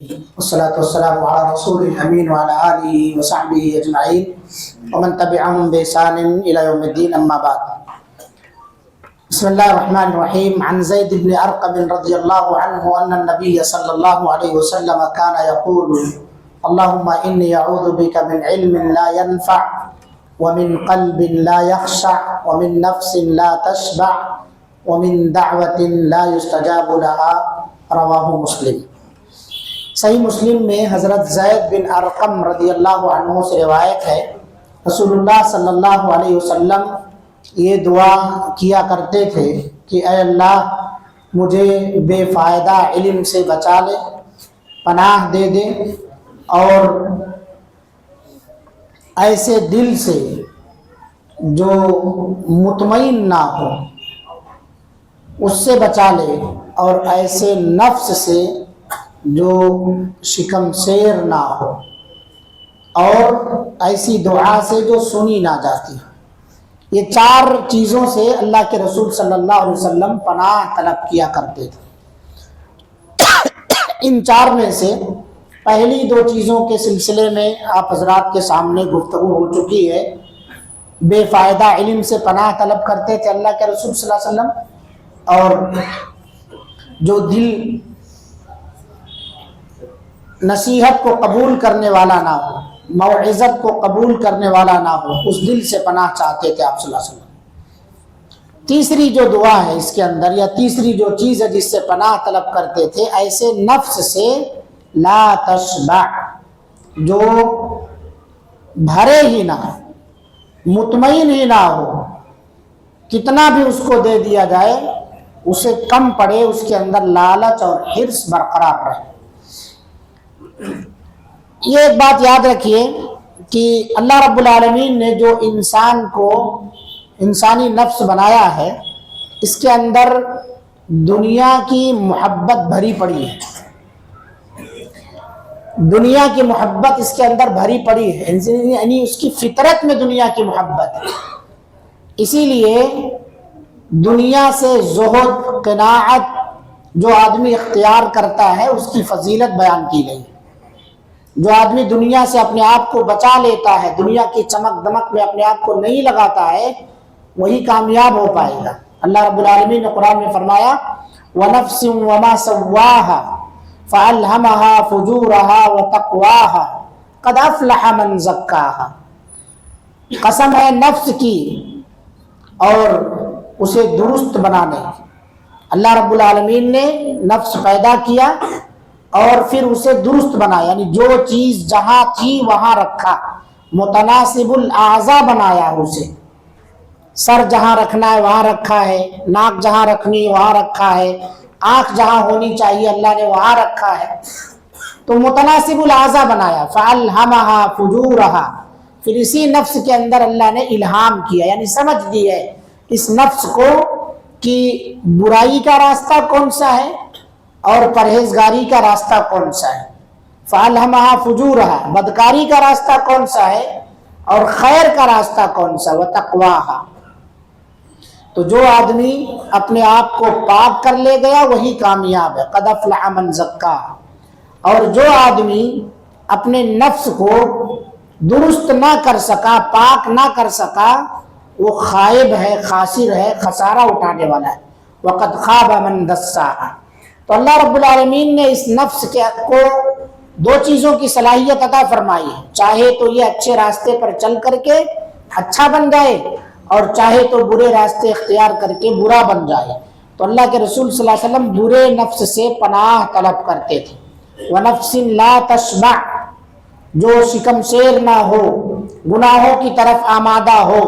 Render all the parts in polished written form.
والصلاة والسلام على رسول الأمين وعلى آله وصحبه أجمعين ومن تبعهم بإحسان إلى يوم الدين أما بعد. بسم الله الرحمن الرحيم. عن زيد بن أرقم رضي الله عنه أن النبي صلى الله عليه وسلم كان يقول: اللهم إني أعوذ بك من علم لا ينفع ومن قلب لا يخشع ومن نفس لا تشبع ومن دعوة لا يستجاب لها. رواه مسلم. صحیح مسلم میں حضرت زید بن ارقم رضی اللہ عنہ سے روایت ہے، رسول اللہ صلی اللہ علیہ وسلم یہ دعا کیا کرتے تھے کہ اے اللہ مجھے بے فائدہ علم سے بچا لے، پناہ دے دے، اور ایسے دل سے جو مطمئن نہ ہو اس سے بچا لے، اور ایسے نفس سے جو شکم سیر نہ ہو، اور ایسی دعا سے جو سنی نہ جاتی. یہ چار چیزوں سے اللہ کے رسول صلی اللہ علیہ وسلم پناہ طلب کیا کرتے تھے. ان چار میں سے پہلی دو چیزوں کے سلسلے میں آپ حضرات کے سامنے گفتگو ہو چکی ہے. بے فائدہ علم سے پناہ طلب کرتے تھے اللہ کے رسول صلی اللہ علیہ وسلم، اور جو دل نصیحت کو قبول کرنے والا نہ ہو، موعظت کو قبول کرنے والا نہ ہو، اس دل سے پناہ چاہتے تھے آپ صلی اللہ علیہ وسلم. تیسری جو دعا ہے اس کے اندر، یا تیسری جو چیز ہے جس سے پناہ طلب کرتے تھے، ایسے نفس سے لا تشبع، جو بھرے ہی نہ ہو، مطمئن ہی نہ ہو، کتنا بھی اس کو دے دیا جائے اسے کم پڑے، اس کے اندر لالچ اور حرص برقرار رہے. یہ ایک بات یاد رکھیے کہ اللہ رب العالمین نے جو انسان کو انسانی نفس بنایا ہے، اس کے اندر دنیا کی محبت بھری پڑی ہے. دنیا کی محبت اس کے اندر بھری پڑی ہے، یعنی اس کی فطرت میں دنیا کی محبت ہے. اسی لیے دنیا سے زہد، قناعت جو آدمی اختیار کرتا ہے اس کی فضیلت بیان کی گئی. جو آدمی دنیا سے اپنے آپ کو بچا لیتا ہے، دنیا کی چمک دمک میں اپنے آپ کو نہیں لگاتا ہے، وہی کامیاب ہو پائے گا. اللہ رب العالمین نے قرآن میں فرمایا: وَنَفْسٍ وَمَا سَوَّاهَا فَأَلْهَمَهَا فُجُورَهَا وَتَقْوَاهَا قَدْ أَفْلَحَ مَنْ زَكَّاهَا. قسم ہے نفس کی اور اسے درست بنانے کی. اللہ رب العالمین نے نفس پیدا کیا اور پھر اسے درست بنایا، یعنی جو چیز جہاں تھی وہاں رکھا، متناسب الاعضاء بنایا اسے. سر جہاں رکھنا ہے وہاں رکھا ہے، ناک جہاں رکھنی وہاں رکھا ہے، آنکھ جہاں ہونی چاہیے اللہ نے وہاں رکھا ہے. تو متناسب الاعضاء بنایا. فَأَلْهَمَهَا فُجُورَهَا، پھر اسی نفس کے اندر اللہ نے الہام کیا، یعنی سمجھ دی ہے اس نفس کو کہ برائی کا راستہ کون سا ہے اور پرہیزگاری کا راستہ کون سا ہے. فَأَلْهَمَهَا فُجُورَهَا، بدکاری کا راستہ کون سا ہے اور خیر کا راستہ کون سا. وَتَقْوَاهَا، تو جو آدمی اپنے آپ کو پاک کر لے گیا وہی کامیاب ہے. قَدْ أَفْلَحَ مَنْ زَكَّاهَا، اور جو آدمی اپنے نفس کو درست نہ کر سکا، پاک نہ کر سکا، وہ خائب ہے، خاسر ہے، خسارہ اٹھانے والا ہے. وَقَدْ خَابَ مَنْ دَسَّاهَا. تو اللہ رب العالمین نے اس نفس کو دو چیزوں کی صلاحیت عطا فرمائی ہے. چاہے تو یہ اچھے راستے پر چل کر کے اچھا بن جائے، اور چاہے تو برے راستے اختیار کر کے برا بن جائے. تو اللہ کے رسول صلی اللہ علیہ وسلم برے نفس سے پناہ طلب کرتے تھے. وَنَفْسٍ لَا تَشْبَعْ، جو شکم سیر نہ ہو، گناہوں کی طرف آمادہ ہو،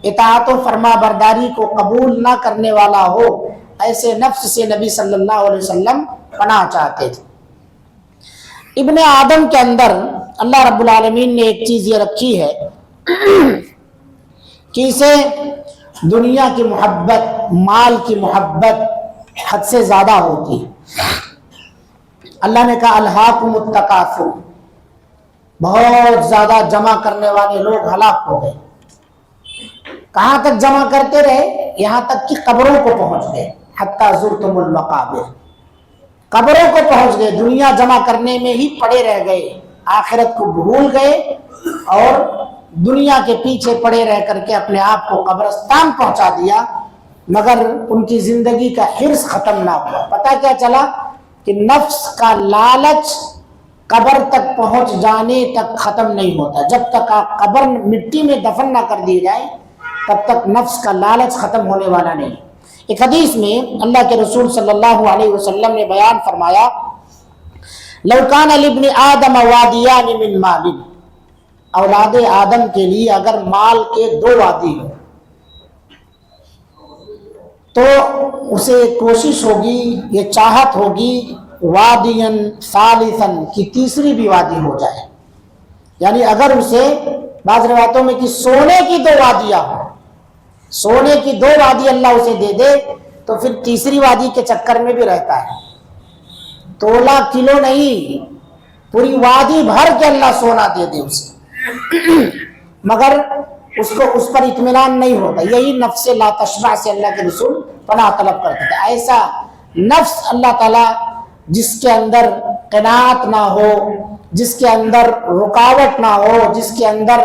اطاعت و فرما برداری کو قبول نہ کرنے والا ہو، ایسے نفس سے نبی صلی اللہ علیہ وسلم پناہ چاہتے تھے. ابن آدم کے اندر اللہ رب العالمین نے ایک چیز یہ رکھی ہے کہ اسے دنیا کی محبت، مال کی محبت حد سے زیادہ ہوتی ہے. اللہ نے کہا: الہاکم التکاثر، بہت زیادہ جمع کرنے والے لوگ ہلاک ہو گئے. کہاں تک جمع کرتے رہے؟ یہاں تک کہ قبروں کو پہنچ گئے. حتی زرتم المقابر، قبروں کو پہنچ گئے, دنیا جمع کرنے میں ہی پڑے رہ گئے, آخرت کو بھول گئے اور دنیا کے پیچھے پڑے رہ کر کے اپنے آپ کو قبرستان پہنچا دیا, مگر ان کی زندگی کا حرص ختم نہ ہوا. پتہ کیا چلا کہ نفس کا لالچ قبر تک پہنچ جانے تک ختم نہیں ہوتا. جب تک آپ قبر مٹی میں دفن نہ کر دیے جائیں تب تک نفس کا لالچ ختم ہونے والا نہیں. ایک حدیث میں اللہ کے رسول صلی اللہ علیہ وسلم نے بیان فرمایا, لو کان لابن آدم وادیان من مال, اولاد آدم کے لیے اگر مال کے 2 وادی ہوں تو اسے کوشش ہوگی, یہ چاہت ہوگی, وادین ثالثن کی تیسری بھی وادی ہو جائے. یعنی اگر اسے بعض روایتوں میں کہ سونے کی 2 وادیاں ہوں, سونے کی 2 وادی اللہ اسے دے دے تو پھر تیسری وادی کے چکر میں بھی رہتا ہے. تولہ کلو نہیں, پوری وادی بھر کے اللہ سونا دے دے اسے, مگر اس کو اس پر اطمینان نہیں ہوتا. یہی نفس لا تشبع سے اللہ کے رسول پناہ طلب کرتے تھے. ایسا نفس اللہ تعالیٰ جس کے اندر قناعت نہ ہو, جس کے اندر رکاوٹ نہ ہو, جس کے اندر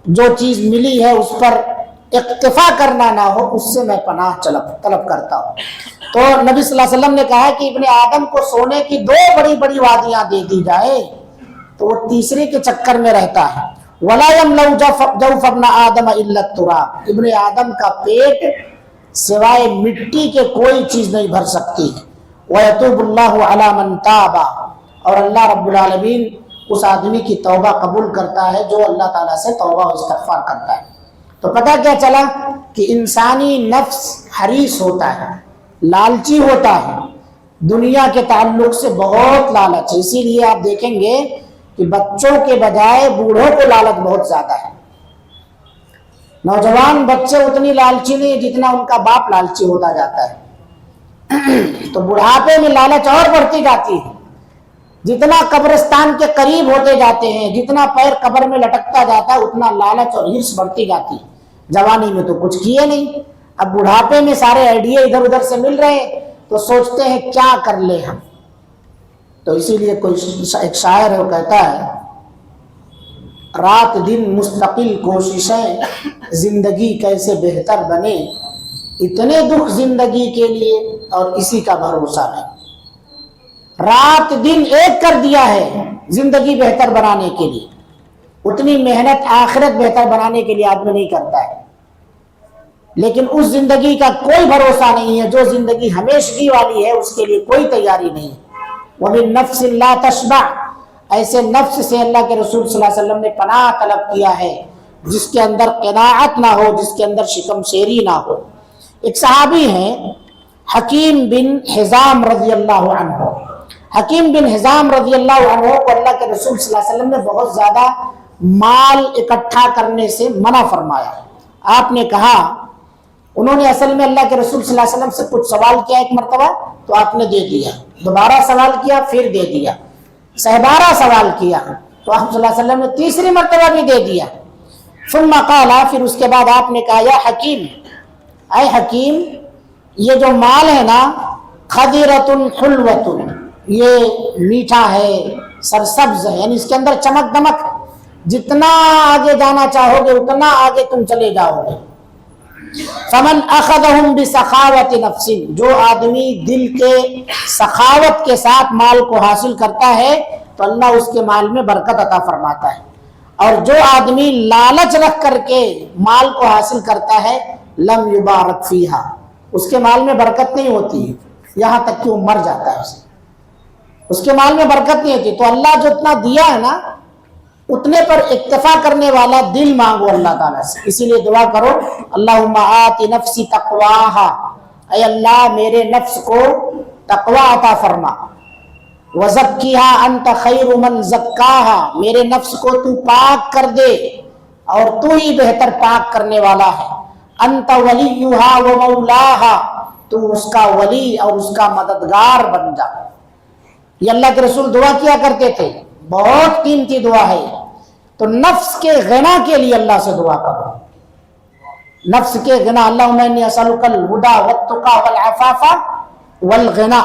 جو چیز ملی ہے اس پر اکتفا کرنا نہ ہو, اس سے میں پناہ طلب کرتا ہوں. تو نبی صلی اللہ علیہ وسلم نے کہا کہ ابن آدم کو سونے کی 2 بڑی بڑی وادیاں دے دی جائے تو وہ تیسری کے چکر میں رہتا ہے. وَلَا يَمْلَوْ جَوْفَ ابْنَ آدَمَ إِلَّا التُّرَابُ, ابن آدم کا پیٹ سوائے مٹی کے کوئی چیز نہیں بھر سکتی. وَيَتُوبُ اللَّهُ عَلَى مَنْ تَابَ, اور اللہ رب العالمین اس آدمی کی توبہ قبول کرتا ہے جو اللہ تعالیٰ سے توبہ و استغفار کرتا ہے. تو پتہ کیا چلا کہ انسانی نفس حریص ہوتا ہے, لالچی ہوتا ہے, دنیا کے تعلق سے بہت لالچ ہے. اسی لیے آپ دیکھیں گے کہ بچوں کے بجائے بوڑھوں کو لالچ بہت زیادہ ہے. نوجوان بچے اتنی لالچی نہیں جتنا ان کا باپ لالچی ہوتا جاتا ہے. تو بڑھاپے میں لالچ اور بڑھتی جاتی ہے. جتنا قبرستان کے قریب ہوتے جاتے ہیں, جتنا پیر قبر میں لٹکتا جاتا ہے, اتنا لالچ اور حرص بڑھتی جاتی ہے. جوانی میں تو کچھ کیے نہیں, اب بڑھاپے میں سارے آئیڈیا ادھر ادھر سے مل رہے ہیں تو سوچتے ہیں کیا کر لیں ہم. تو اسی لیے کوئی ایک شاعر ہے, وہ کہتا ہے, رات دن مستقل کوششیں زندگی کیسے بہتر بنے, اتنے دکھ زندگی کے لیے اور اسی کا بھروسہ نہیں. رات دن ایک کر دیا ہے زندگی بہتر بنانے کے لیے, اتنی محنت آخرت بہتر بنانے کے لیے آدمی نہیں کرتا ہے. لیکن اس زندگی کا کوئی بھروسہ نہیں ہے جو زندگی ہمیشگی والی ہے, اس کے لیے کوئی تیاری نہیں. وَمِن نَفْسٍ لَا تَشْبَعْ, ایسے نفس سے اللہ کے رسول صلی اللہ علیہ وسلم نے پناہ طلب کیا ہے جس کے اندر قناعت نہ ہو, جس کے اندر شکم شیری نہ ہو. ایک صحابی ہیں حکیم بن حزام رضی اللہ عنہ. حکیم بن حزام رضی اللہ عنہ کو اللہ کے رسول صلی اللہ علیہ وسلم نے بہت زیادہ مال اکٹھا کرنے سے منع فرمایا. آپ نے کہا, انہوں نے اصل میں اللہ کے رسول صلی اللہ علیہ وسلم سے کچھ سوال کیا ایک مرتبہ تو آپ نے دے دیا, دوبارہ سوال کیا پھر دے دیا, 12 سوال کیا تو آپ صلی اللہ علیہ وسلم نے تیسری مرتبہ بھی دے دیا. ثم قال, پھر اس کے بعد آپ نے کہا, یا حکیم, اے حکیم, یہ جو مال ہے نا, خضرۃ حلوۃ, یہ میٹھا ہے, سرسبز ہے, یعنی اس کے اندر چمک دمک ہے, جتنا آگے جانا چاہو گے اتنا آگے تم چلے جاؤ گے. فمن اخذهم بسخاوت نفس, جو آدمی دل کے سخاوت کے ساتھ مال کو حاصل کرتا ہے تو اللہ اس کے مال میں برکت عطا فرماتا ہے. اور جو آدمی لالچ رکھ کر کے مال کو حاصل کرتا ہے, لم یبارک فیہا, اس کے مال میں برکت نہیں ہوتی ہے, یہاں تک کہ وہ مر جاتا ہے, اس کے مال میں برکت نہیں ہوتی. تو اللہ جو اتنا دیا ہے نا, اتنے پر اکتفا کرنے والا دل مانگو اللہ تعالیٰ سے. اسی لیے دعا کرو, اللہم آت نفسی تقواہا, اے اللہ میرے نفس کو تقوی عطا فرما. وزکیہا انت خیر من زکاہا, میرے نفس کو تو پاک کر دے اور تو ہی بہتر پاک کرنے والا ہے. انت ولیہا و مولاہا, تو اس کا ولی اور اس کا مددگار بن جا. یہ اللہ کے رسول دعا کیا کرتے تھے, بہت قیمتی دعا ہے. تو نفس کے غنا کے لیے اللہ سے دعا کرو, نفس کے غنا. اللہم انی اسألک الہدی والتقی والعفاف والغنا,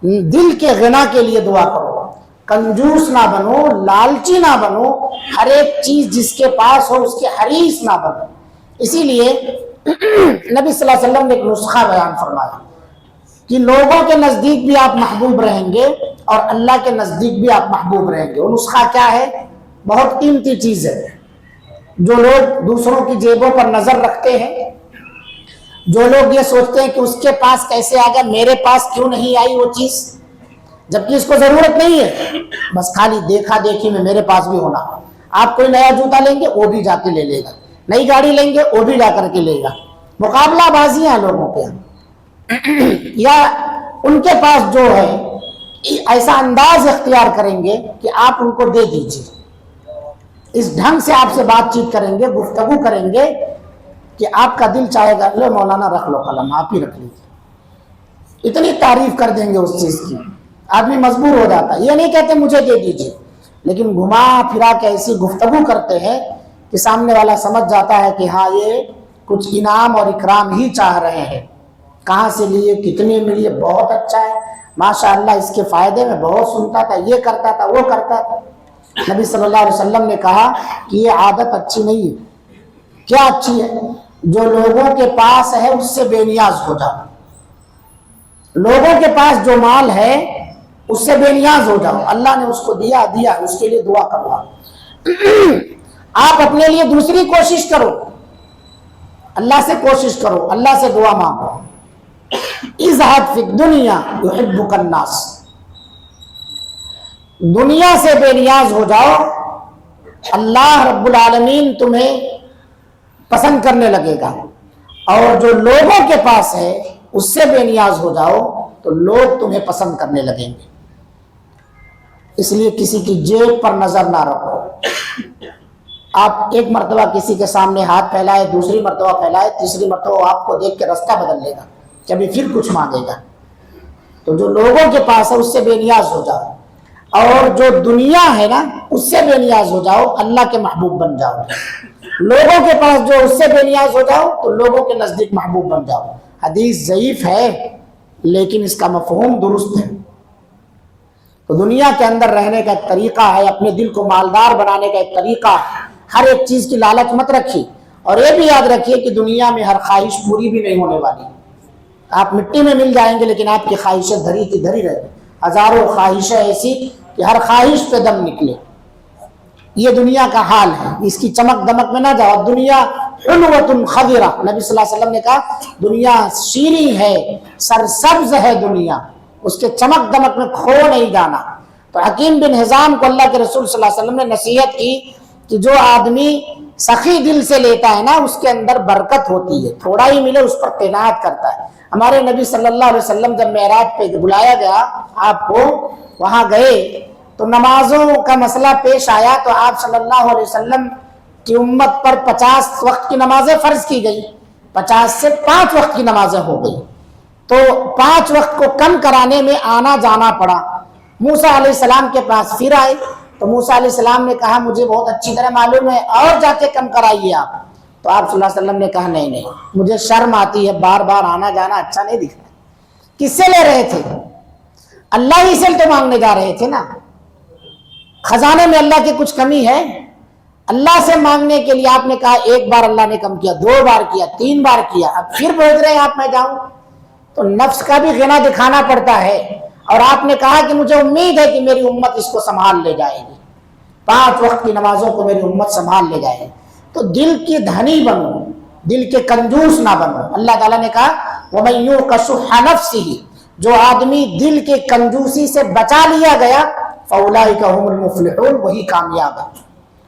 دل کے غنا کے لیے دعا کرو، کنجوس نہ بنو، لالچی نہ بنو، ہر ایک چیز جس کے پاس ہو اس کے حریص نہ بنو۔ اسی لیے نبی صلی اللہ علیہ وسلم نے ایک نسخہ بیان فرمایا کہ لوگوں کے نزدیک بھی آپ محبوب رہیں گے اور اللہ کے نزدیک بھی آپ محبوب رہیں گے۔ وہ نسخہ کیا ہے؟ بہت قیمتی چیز ہے۔ جو لوگ دوسروں کی جیبوں پر نظر رکھتے ہیں، جو لوگ یہ سوچتے ہیں کہ اس کے پاس کیسے آ گیا، میرے پاس کیوں نہیں آئی وہ چیز، جبکہ اس کو ضرورت نہیں ہے، بس خالی دیکھا دیکھی میں میرے پاس بھی ہونا۔ آپ کوئی نیا جوتا لیں گے وہ بھی جا کے لے لے گا، نئی گاڑی لیں گے وہ بھی جا کر کے لے گا۔ مقابلہ بازی ہیں لوگوں کے، یا ان کے پاس جو ہے ایسا انداز اختیار کریں گے کہ آپ ان کو دے دیجیے، اس ڈھنگ سے آپ سے بات چیت کریں گے، گفتگو کریں گے کہ آپ کا دل چاہے گا لو مولانا رکھ لو قلم، آپ ہی رکھ لیجیے۔ اتنی تعریف کر دیں گے اس چیز کی، آدمی مجبور ہو جاتا ہے۔ یہ نہیں کہتے مجھے دے دیجیے، لیکن گھما پھرا کے ایسی گفتگو کرتے ہیں کہ سامنے والا سمجھ جاتا ہے کہ ہاں یہ کچھ انعام اور اکرام ہی چاہ رہے ہیں۔ کہاں سے لیے، کتنے میں لیے، بہت اچھا ہے ماشاءاللہ، اس کے فائدے میں بہت سنتا تھا، یہ کرتا تھا وہ کرتا تھا۔ نبی صلی اللہ علیہ وسلم نے کہا کہ یہ عادت اچھی نہیں ہے۔ کیا اچھی ہے؟ جو لوگوں کے پاس ہے اس سے بے نیاز ہو جاؤ، لوگوں کے پاس جو مال ہے اس سے بے نیاز ہو جاؤ۔ اللہ نے اس کو دیا اس کے لیے دعا کرو۔ آپ اپنے لیے دوسری کوشش کرو، اللہ سے کوشش کرو، اللہ سے دعا مانگو۔ اذہب فی الدنیا یحبک الناس، دنیا سے بے نیاز ہو جاؤ، اللہ رب العالمین تمہیں پسند کرنے لگے گا۔ اور جو لوگوں کے پاس ہے اس سے بے نیاز ہو جاؤ تو لوگ تمہیں پسند کرنے لگیں گے۔ اس لیے کسی کی جیب پر نظر نہ رکھو۔ آپ ایک مرتبہ کسی کے سامنے ہاتھ پھیلائے، دوسری مرتبہ پھیلائے، تیسری مرتبہ آپ کو دیکھ کے راستہ بدل لے گا، کبھی پھر کچھ مانگے گا۔ تو جو لوگوں کے پاس ہے اس سے بے نیاز ہو جاؤ، اور جو دنیا ہے نا اس سے بے نیاز ہو جاؤ، اللہ کے محبوب بن جاؤ۔ لوگوں کے پاس جو اس سے بے نیاز ہو جاؤ تو لوگوں کے نزدیک محبوب بن جاؤ۔ حدیث ضعیف ہے لیکن اس کا مفہوم درست ہے۔ تو دنیا کے اندر رہنے کا ایک طریقہ ہے، اپنے دل کو مالدار بنانے کا ایک طریقہ ہے۔ ہر ایک چیز کی لالچ مت رکھیے، اور یہ بھی یاد رکھیے کہ دنیا میں ہر خواہش پوری بھی نہیں ہونے والی۔ آپ مٹی میں مل جائیں گے لیکن آپ کی خواہشیں دھری کی دھری رہیں، ہزاروں خواہشیں ایسی کہ ہر خواہش پہ دم نکلے۔ یہ دنیا کا حال ہے، اس کی چمک دمک میں نہ جاؤ۔ دنیا حلوۃ خضرہ، نبی صلی اللہ علیہ وسلم نے کہا دنیا شیریں ہے، سرسبز ہے دنیا، اس کے چمک دمک میں کھو نہیں جانا۔ تو حکیم بن حزام کو اللہ کے رسول صلی اللہ علیہ وسلم نے نصیحت کی کہ جو آدمی سخی دل سے لیتا ہے نا اس کے اندر برکت ہوتی ہے، تھوڑا ہی ملے اس پر قناعت کرتا ہے۔ ہمارے نبی صلی اللہ علیہ وسلم جب معراج پہ بلایا گیا آپ کو، وہاں گئے تو نمازوں کا مسئلہ پیش آیا، تو آپ صلی اللہ علیہ وسلم کی امت پر 50 وقت کی نمازیں فرض کی گئی، 50 سے 5 وقت کی نمازیں ہو گئی، تو 5 وقت کو کم کرانے میں آنا جانا پڑا۔ موسیٰ علیہ السلام کے پاس پھر آئے تو موسیٰ علیہ السلام نے کہا مجھے بہت اچھی طرح معلوم ہے، اور جا کے کم کرائیے آپ۔ تو آپ صلی اللہ علیہ وسلم نے کہا نہیں مجھے شرم آتی ہے، بار بار آنا جانا اچھا نہیں دکھتا۔ کس سے لے رہے تھے؟ اللہ ہی سے تو مانگنے جا رہے تھے نا۔ خزانے میں اللہ کی کچھ کمی ہے؟ اللہ سے مانگنے کے لیے آپ نے کہا ایک بار اللہ نے کم کیا، 2 بار کیا، 3 بار کیا، اب پھر بھیج رہے ہیں آپ میں جاؤں؟ تو نفس کا بھی غنا دکھانا پڑتا ہے۔ اور آپ نے کہا کہ مجھے امید ہے کہ میری امت اس کو سنبھال لے جائے گی، 5 وقت کی نمازوں کو میری امت سنبھال لے جائے گی۔ تو دل کی دھنی بنو، دل کے کنجوس نہ بنو۔ اللہ تعالیٰ نے کہا وَمَن يُوقَ شُحَّ نَفْسِهِ، جو آدمی دل کے کنجوسی سے بچا لیا گیا فَأُولَٰئِكَ هُمُ الْمُفْلِحُونَ، وہی کامیاب ہے،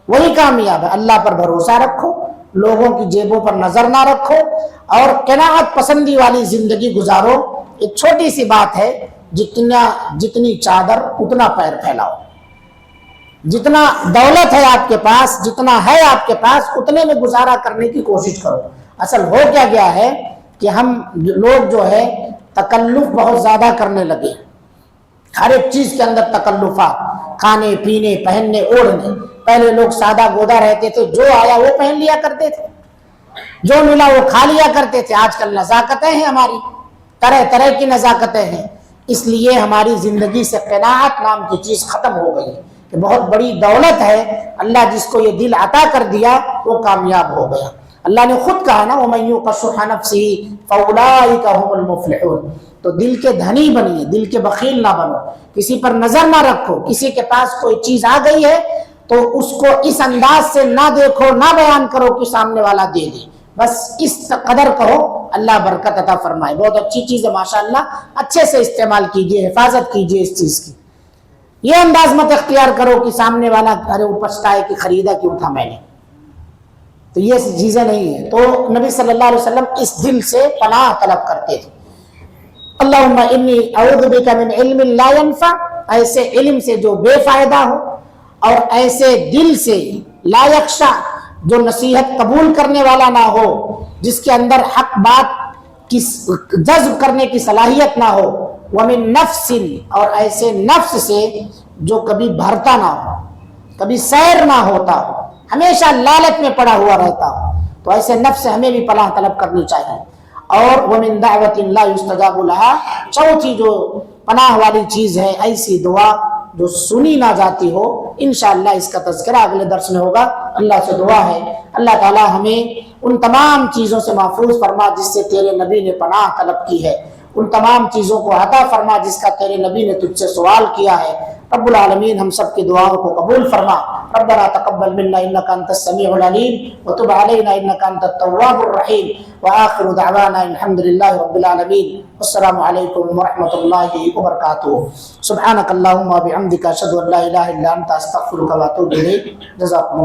وہی کامیاب ہے۔ اللہ پر بھروسہ رکھو، لوگوں کی جیبوں پر نظر نہ رکھو، اور قناعت پسندی والی زندگی گزارو۔ ایک چھوٹی سی بات ہے، جتنی چادر اتنا پیر پھیلاؤ۔ جتنا دولت ہے آپ کے پاس، جتنا ہے آپ کے پاس، اتنے میں گزارا کرنے کی کوشش کرو۔ اصل ہو کیا گیا ہے کہ ہم لوگ جو ہے تکلف بہت زیادہ کرنے لگے، ہر ایک چیز کے اندر تکلفات، کھانے پینے پہننے اوڑھنے۔ پہلے لوگ سادہ گودا رہتے تھے، جو آیا وہ پہن لیا کرتے تھے، جو ملا وہ کھا لیا کرتے تھے۔ آج کل نزاکتیں ہیں ہماری، طرح طرح کی نزاکتیں ہیں۔ اس لیے ہماری زندگی سے قناعت نام کی چیز ختم ہو گئی کہ بہت بڑی دولت ہے، اللہ جس کو یہ دل عطا کر دیا وہ کامیاب ہو گیا۔ اللہ نے خود کہا نا وَمَن يُوقَ شُحَّ نَفْسِهِ فَأُولَٰئِكَ هُمُ الْمُفْلِحُونَ، تو دل کے دھنی بنیے، دل کے بخیل نہ بنو، کسی پر نظر نہ رکھو، کسی کے پاس کوئی چیز آ گئی ہے تو اس کو اس انداز سے نہ دیکھو، نہ بیان کرو کہ سامنے والا دے دے، بس اس قدر کہو اللہ برکت عطا فرمائے، بہت اچھی چیز ہے ماشاءاللہ، اچھے سے استعمال کیجئے، حفاظت کیجئے اس چیز کی۔ یہ انداز مت اختیار کرو کہ سامنے والا ارے وہ پچھتائے کہ خریدا کیوں تھا میں نے، تو یہ چیزیں نہیں ہیں۔ تو نبی صلی اللہ علیہ وسلم اس دل سے پناہ طلب کرتے تھے، اللہم انی اعوذ بک من علم لا ینفع، ایسے علم سے جو بے فائدہ ہو، اور ایسے دل سے لا یخشع، جو نصیحت قبول کرنے والا نہ ہو، جس کے اندر حق بات کی جذب کرنے کی صلاحیت نہ ہو، ومن نفس، اور ایسے نفس سے جو کبھی بھرتا نہ ہو، کبھی سیر نہ ہوتا ہو، ہمیشہ لالچ میں پڑا ہوا رہتا ہو، تو ایسے نفس سے ہمیں بھی پناہ طلب کرنی چاہیے۔ اور ومن دعوت لا یستجاب لها، چوتھی جو پناہ والی چیز ہے ایسی دعا جو سنی نہ جاتی ہو، انشاءاللہ اس کا تذکرہ اگلے درس میں ہوگا۔ اللہ سے دعا ہے اللہ تعالی ہمیں ان تمام چیزوں سے محفوظ فرما جس سے تیرے نبی نے پناہ طلب کی ہے، ان تمام چیزوں کو عطا فرما جس کا تیرے نبی نے تجھ سے سوال کیا ہے۔ رب العالمین ہم سب کی دعاؤں کو قبول فرما۔ ربنا تقبل منا انك انت السميع العليم وتب علينا انك انت التواب الرحيم واخر دعوانا الحمد لله رب العالمين والسلام عليكم ورحمة الله وبركاته۔ سبحانك اللهم وبحمدك اشهد ان لا اله الا انت استغفرك واتوب اليك۔ جزاكم